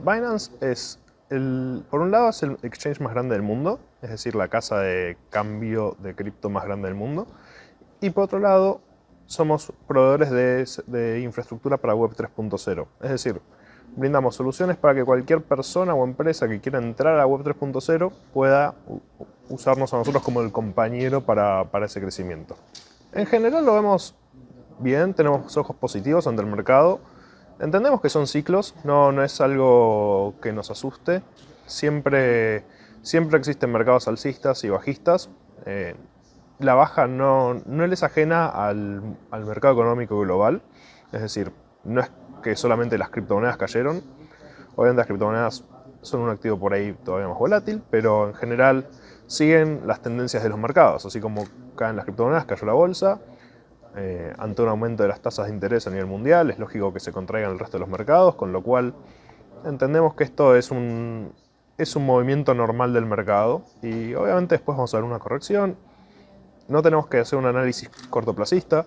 Binance es, por un lado, es el exchange más grande del mundo, es decir, la casa de cambio de cripto más grande del mundo. Y por otro lado, somos proveedores de infraestructura para Web 3.0. Es decir, brindamos soluciones para que cualquier persona o empresa que quiera entrar a Web 3.0 pueda usarnos a nosotros como el compañero para ese crecimiento. En general lo vemos bien, tenemos ojos positivos ante el mercado. Entendemos que son ciclos, no es algo que nos asuste. Siempre existen mercados alcistas y bajistas. La baja no le es ajena al mercado económico global. Es decir, no es que solamente las criptomonedas cayeron. Obviamente las criptomonedas son un activo por ahí todavía más volátil, pero en general siguen las tendencias de los mercados. Así como caen las criptomonedas, cayó la bolsa. Ante un aumento de las tasas de interés a nivel mundial, es lógico que se contraigan el resto de los mercados, con lo cual entendemos que esto es un movimiento normal del mercado y obviamente después vamos a ver una corrección. No tenemos que hacer un análisis cortoplacista.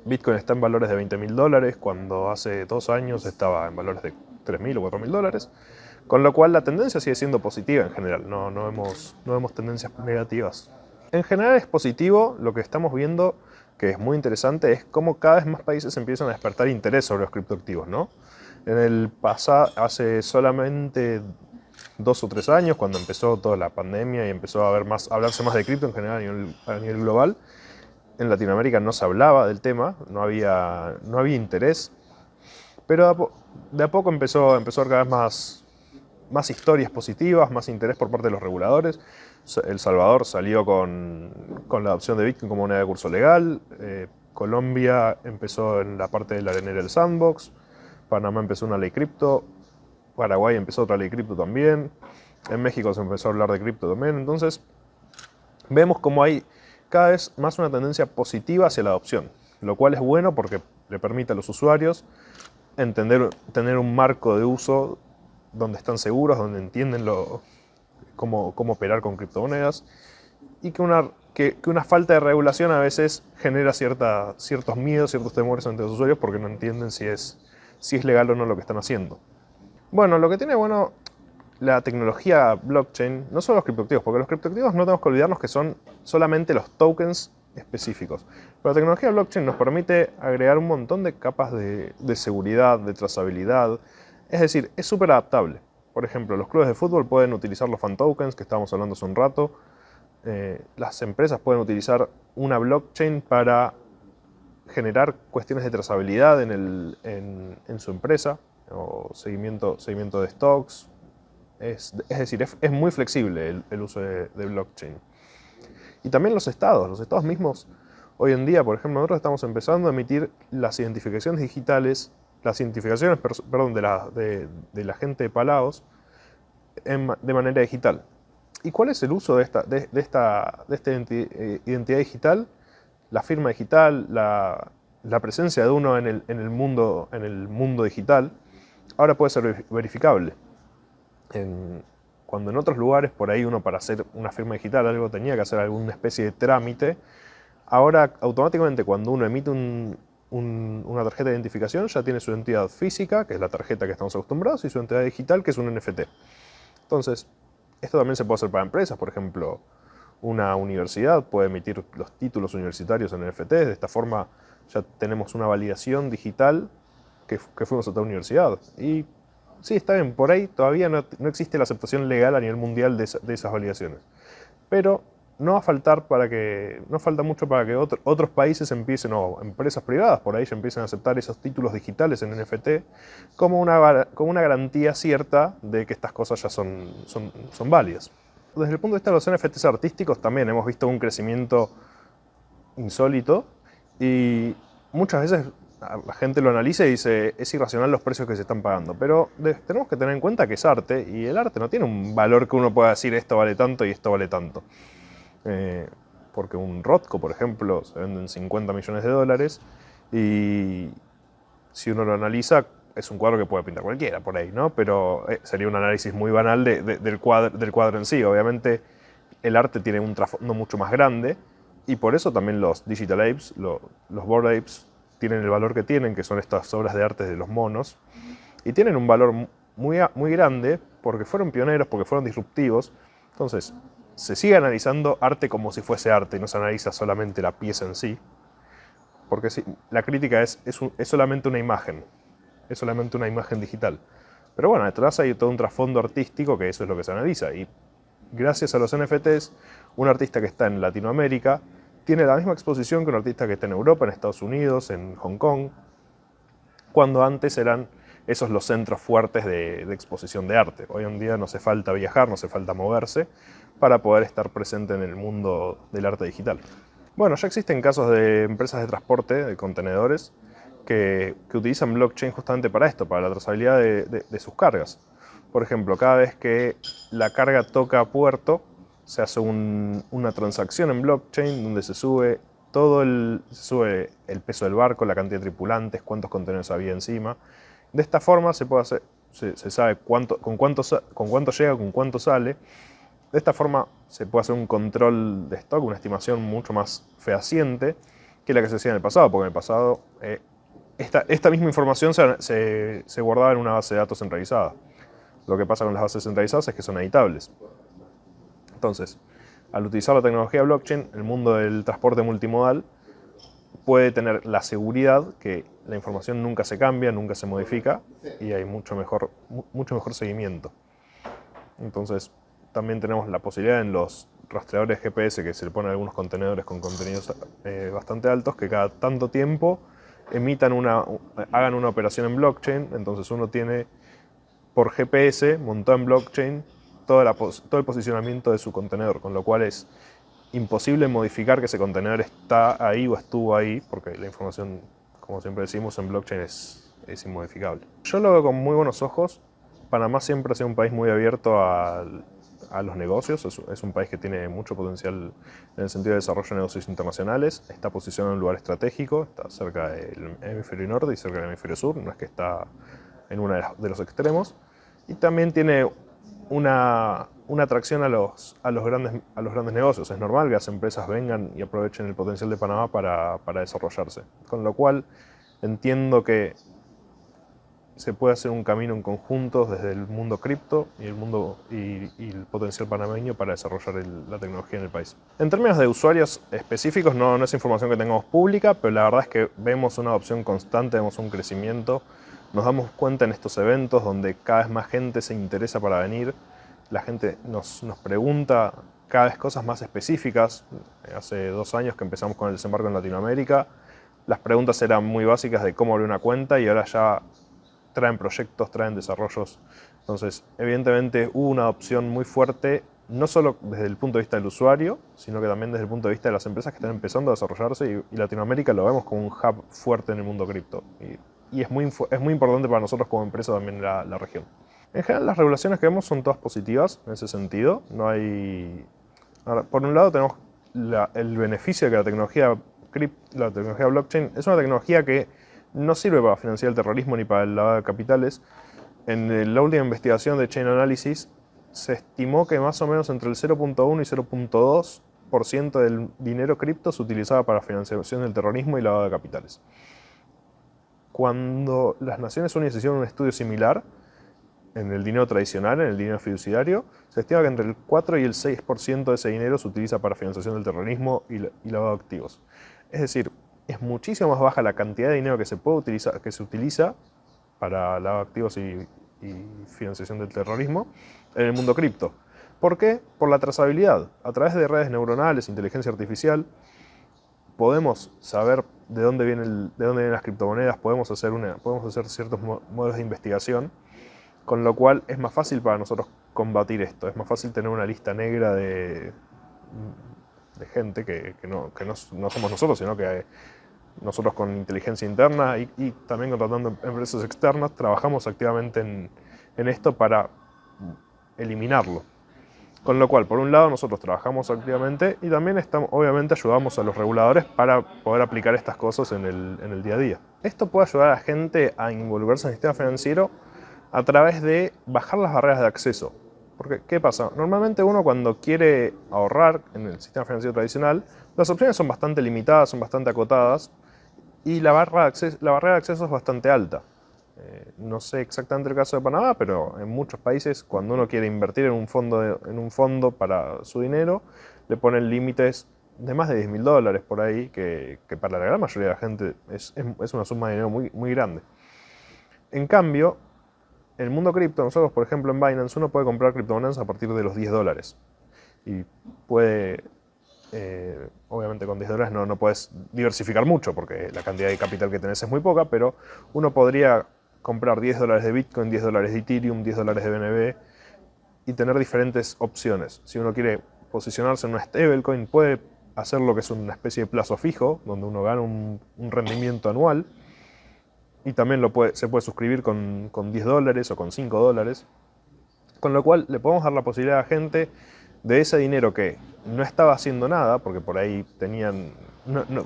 Bitcoin está en valores de $20.000 cuando hace 2 años estaba en valores de $3.000 o $4.000, con lo cual la tendencia sigue siendo positiva en general, no vemos tendencias negativas. En general es positivo, lo que estamos viendo, que es muy interesante, es cómo cada vez más países empiezan a despertar interés sobre los criptoactivos, ¿no? En el pasado, hace solamente 2 o 3 años, cuando empezó toda la pandemia y empezó a hablarse más de cripto en general a nivel global, en Latinoamérica no se hablaba del tema, no había interés, pero de a poco empezó a haber cada vez más historias positivas, más interés por parte de los reguladores. El Salvador salió con la adopción de Bitcoin como moneda de curso legal, Colombia empezó en la parte de la arenera del sandbox, Panamá empezó una ley cripto, Paraguay empezó otra ley cripto también, en México se empezó a hablar de cripto también. Entonces vemos como hay cada vez más una tendencia positiva hacia la adopción, lo cual es bueno porque le permite a los usuarios tener un marco de uso donde están seguros, donde entienden cómo operar con criptomonedas, y que una falta de regulación a veces genera ciertos miedos, ciertos temores entre los usuarios porque no entienden si es legal o no lo que están haciendo. Bueno, lo que tiene bueno la tecnología blockchain, no solo los criptoactivos, porque los criptoactivos no tenemos que olvidarnos que son solamente los tokens específicos. Pero la tecnología blockchain nos permite agregar un montón de capas de seguridad, de trazabilidad. Es decir, es súper adaptable. Por ejemplo, los clubes de fútbol pueden utilizar los fan tokens que estábamos hablando hace un rato. Las empresas pueden utilizar una blockchain para generar cuestiones de trazabilidad en su empresa, o seguimiento de stocks. Es decir, es muy flexible el uso de blockchain. Y también los estados mismos, hoy en día, por ejemplo, nosotros estamos empezando a emitir las identificaciones digitales, de la gente de Palaos de manera digital. ¿Y cuál es el uso de esta identidad digital? La firma digital, la presencia de uno en el mundo digital, ahora puede ser verificable. Cuando en otros lugares, por ahí uno para hacer una firma digital algo tenía que hacer alguna especie de trámite, ahora automáticamente cuando uno emite una tarjeta de identificación ya tiene su identidad física, que es la tarjeta que estamos acostumbrados, y su identidad digital, que es un NFT. Entonces, esto también se puede hacer para empresas. Por ejemplo, una universidad puede emitir los títulos universitarios en NFTs. De esta forma ya tenemos una validación digital que fuimos a otra universidad. Y sí, está bien, por ahí todavía no existe la aceptación legal a nivel mundial de esas validaciones. Pero no falta mucho para que otros países empiecen, o empresas privadas por ahí ya empiecen a aceptar esos títulos digitales en NFT como una garantía cierta de que estas cosas ya son válidas. Desde el punto de vista de los NFTs artísticos también hemos visto un crecimiento insólito y muchas veces la gente lo analiza y dice es irracional los precios que se están pagando, pero tenemos que tener en cuenta que es arte y el arte no tiene un valor que uno pueda decir esto vale tanto y esto vale tanto. Porque un Rothko, por ejemplo, se vende en $50 millones y si uno lo analiza es un cuadro que puede pintar cualquiera por ahí, ¿no? Pero sería un análisis muy banal del cuadro en sí. Obviamente el arte tiene un trasfondo mucho más grande y por eso también los Digital Apes, los Bored Apes, tienen el valor que tienen, que son estas obras de arte de los monos, y tienen un valor muy grande porque fueron pioneros, porque fueron disruptivos. Entonces, se sigue analizando arte como si fuese arte y no se analiza solamente la pieza en sí. Porque sí, la crítica es solamente una imagen. Es solamente una imagen digital. Pero bueno, detrás hay todo un trasfondo artístico que eso es lo que se analiza. Y gracias a los NFTs, un artista que está en Latinoamérica tiene la misma exposición que un artista que está en Europa, en Estados Unidos, en Hong Kong, cuando antes eran esos los centros fuertes de exposición de arte. Hoy en día no hace falta viajar, no hace falta moverse para poder estar presente en el mundo del arte digital. Bueno, ya existen casos de empresas de transporte, de contenedores, que utilizan blockchain justamente para esto, para la trazabilidad de sus cargas. Por ejemplo, cada vez que la carga toca puerto, se hace una transacción en blockchain donde se sube el peso del barco, la cantidad de tripulantes, cuántos contenedores había encima. De esta forma se sabe con cuánto llega, con cuánto sale. De esta forma se puede hacer un control de stock, una estimación mucho más fehaciente que la que se hacía en el pasado, porque en el pasado esta misma información se guardaba en una base de datos centralizada. Lo que pasa con las bases centralizadas es que son editables. Entonces, al utilizar la tecnología blockchain, el mundo del transporte multimodal puede tener la seguridad que la información nunca se cambia, nunca se modifica y hay mucho mejor seguimiento. Entonces, también tenemos la posibilidad en los rastreadores GPS que se le ponen a algunos contenedores con contenidos bastante altos que cada tanto tiempo hagan una operación en blockchain. Entonces uno tiene por GPS montado en blockchain todo el posicionamiento de su contenedor, con lo cual es imposible modificar que ese contenedor está ahí o estuvo ahí, porque la información, como siempre decimos, en blockchain es inmodificable. Yo lo veo con muy buenos ojos. Panamá siempre ha sido un país muy abierto a los negocios, es un país que tiene mucho potencial en el sentido de desarrollo de negocios internacionales, está posicionado en un lugar estratégico, está cerca del hemisferio norte y cerca del hemisferio sur, no es que está en uno de los extremos, y también tiene una atracción a los grandes negocios. Es normal que las empresas vengan y aprovechen el potencial de Panamá para desarrollarse, con lo cual entiendo que se puede hacer un camino en conjunto desde el mundo cripto y el potencial panameño para desarrollar la tecnología en el país. En términos de usuarios específicos, no es información que tengamos pública, pero la verdad es que vemos una adopción constante, vemos un crecimiento. Nos damos cuenta en estos eventos donde cada vez más gente se interesa para venir. La gente nos pregunta cada vez cosas más específicas. Hace 2 años que empezamos con el desembarco en Latinoamérica, las preguntas eran muy básicas de cómo abrir una cuenta y ahora ya traen proyectos, traen desarrollos. Entonces, evidentemente hubo una adopción muy fuerte, no solo desde el punto de vista del usuario, sino que también desde el punto de vista de las empresas que están empezando a desarrollarse, y Latinoamérica lo vemos como un hub fuerte en el mundo cripto. Y es muy importante para nosotros como empresa también la región. En general, las regulaciones que vemos son todas positivas en ese sentido. No hay... Ahora, por un lado tenemos el beneficio de que la tecnología blockchain es una tecnología que no sirve para financiar el terrorismo ni para el lavado de capitales. En la última investigación de Chain Analysis se estimó que más o menos entre el 0.1 y 0.2% del dinero cripto se utilizaba para financiación del terrorismo y lavado de capitales. Cuando las Naciones Unidas hicieron un estudio similar en el dinero tradicional, en el dinero fiduciario, se estima que entre el 4 y el 6% de ese dinero se utiliza para financiación del terrorismo y lavado de activos. Es decir, es muchísimo más baja la cantidad de dinero que se utiliza para lavado de activos y financiación del terrorismo en el mundo cripto. ¿Por qué? Por la trazabilidad. A través de redes neuronales, inteligencia artificial, podemos saber de dónde vienen las criptomonedas, podemos hacer ciertos modelos de investigación, con lo cual es más fácil para nosotros combatir esto. Es más fácil tener una lista negra de gente que no somos nosotros, sino que nosotros con inteligencia interna y también contratando empresas externas trabajamos activamente en esto para eliminarlo. Con lo cual, por un lado, nosotros trabajamos activamente y también obviamente ayudamos a los reguladores para poder aplicar estas cosas en el día a día. Esto puede ayudar a la gente a involucrarse en el sistema financiero a través de bajar las barreras de acceso. Porque, ¿qué pasa? Normalmente uno cuando quiere ahorrar en el sistema financiero tradicional, las opciones son bastante limitadas, son bastante acotadas y la barrera de acceso es bastante alta. No sé exactamente el caso de Panamá, pero en muchos países cuando uno quiere invertir en un fondo para su dinero, le ponen límites de más de $10.000 por ahí, que para la gran mayoría de la gente es una suma de dinero muy grande. En cambio, en el mundo cripto, nosotros por ejemplo en Binance, uno puede comprar criptomonedas a partir de los $10. Y puede, obviamente con $10 no puedes diversificar mucho porque la cantidad de capital que tenés es muy poca, pero uno podría comprar $10 de Bitcoin, $10 de Ethereum, $10 de BNB y tener diferentes opciones. Si uno quiere posicionarse en una stablecoin, puede hacer lo que es una especie de plazo fijo, donde uno gana un rendimiento anual, y también se puede suscribir con $10 o con $5, con lo cual le podemos dar la posibilidad a gente de ese dinero que no estaba haciendo nada, porque por ahí tenían,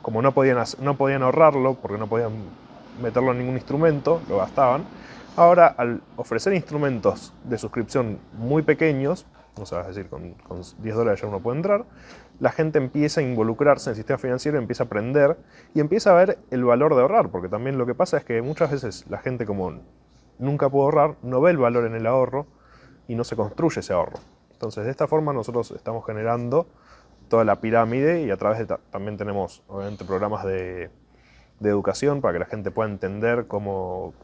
como no podían ahorrarlo, porque no podían meterlo en ningún instrumento, lo gastaban. Ahora, al ofrecer instrumentos de suscripción muy pequeños, o sea, es decir, con $10 ya uno puede entrar, la gente empieza a involucrarse en el sistema financiero, empieza a aprender y empieza a ver el valor de ahorrar, porque también lo que pasa es que muchas veces la gente, como nunca puede ahorrar, no ve el valor en el ahorro y no se construye ese ahorro. Entonces, de esta forma nosotros estamos generando toda la pirámide y a través de también tenemos, obviamente, programas de educación para que la gente pueda entender cómo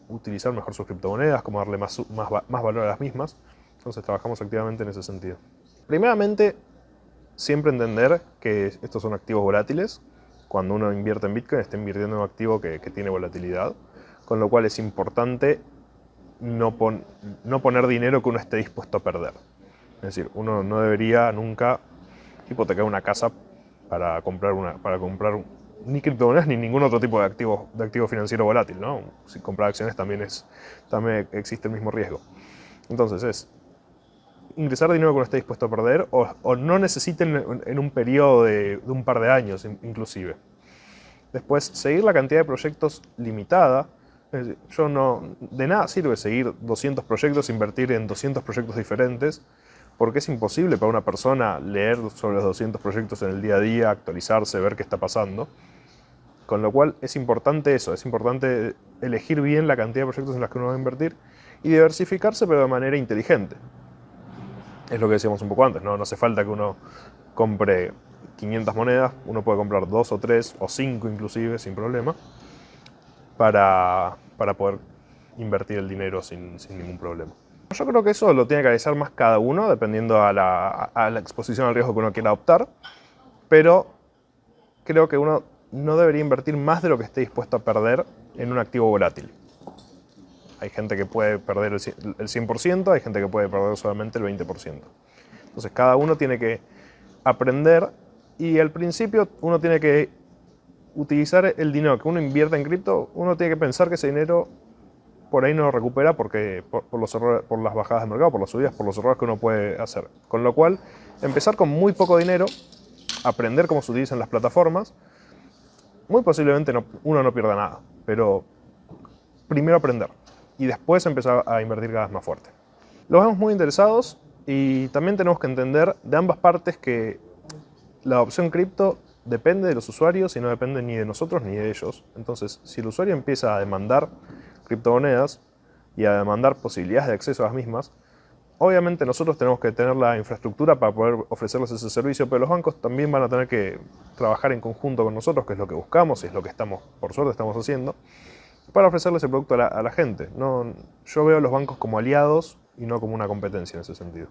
utilizar mejor sus criptomonedas, cómo darle más valor a las mismas. Entonces trabajamos activamente en ese sentido. Primeramente, siempre entender que estos son activos volátiles. Cuando uno invierte en Bitcoin, está invirtiendo en un activo que tiene volatilidad, con lo cual es importante no poner dinero que uno esté dispuesto a perder. Es decir, uno no debería nunca hipotecar una casa para comprar ni criptomonedas ni ningún otro tipo de activo financiero volátil, ¿no? Si comprar acciones también existe el mismo riesgo. Entonces es ingresar dinero que uno esté dispuesto a perder o no necesiten en un periodo de un par de años inclusive. Después, seguir la cantidad de proyectos limitada. De nada sirve seguir 200 proyectos, invertir en 200 proyectos diferentes, porque es imposible para una persona leer sobre los 200 proyectos en el día a día, actualizarse, ver qué está pasando. Con lo cual es importante eso, es importante elegir bien la cantidad de proyectos en los que uno va a invertir y diversificarse, pero de manera inteligente. Es lo que decíamos un poco antes, ¿no? No hace falta que uno compre 500 monedas, uno puede comprar 2 o 3 o 5 inclusive, sin problema, para poder invertir el dinero sin ningún problema. Yo creo que eso lo tiene que analizar más cada uno, dependiendo a la exposición al riesgo que uno quiera adoptar, pero creo que uno no debería invertir más de lo que esté dispuesto a perder en un activo volátil. Hay gente que puede perder el 100%, hay gente que puede perder solamente el 20%. Entonces cada uno tiene que aprender y al principio uno tiene que utilizar el dinero que uno invierte en cripto, uno tiene que pensar que ese dinero por ahí no lo recupera porque por las bajadas de mercado, por las subidas, por los errores que uno puede hacer. Con lo cual, empezar con muy poco dinero, aprender cómo se utilizan las plataformas, muy posiblemente uno no pierda nada, pero primero aprender y después empezar a invertir cada vez más fuerte. Los vemos muy interesados y también tenemos que entender de ambas partes que la adopción cripto depende de los usuarios y no depende ni de nosotros ni de ellos. Entonces, si el usuario empieza a demandar criptomonedas y a demandar posibilidades de acceso a las mismas, obviamente nosotros tenemos que tener la infraestructura para poder ofrecerles ese servicio, pero los bancos también van a tener que trabajar en conjunto con nosotros, que es lo que buscamos y es lo que por suerte estamos haciendo, para ofrecerles el producto a la gente. Yo veo a los bancos como aliados y no como una competencia en ese sentido.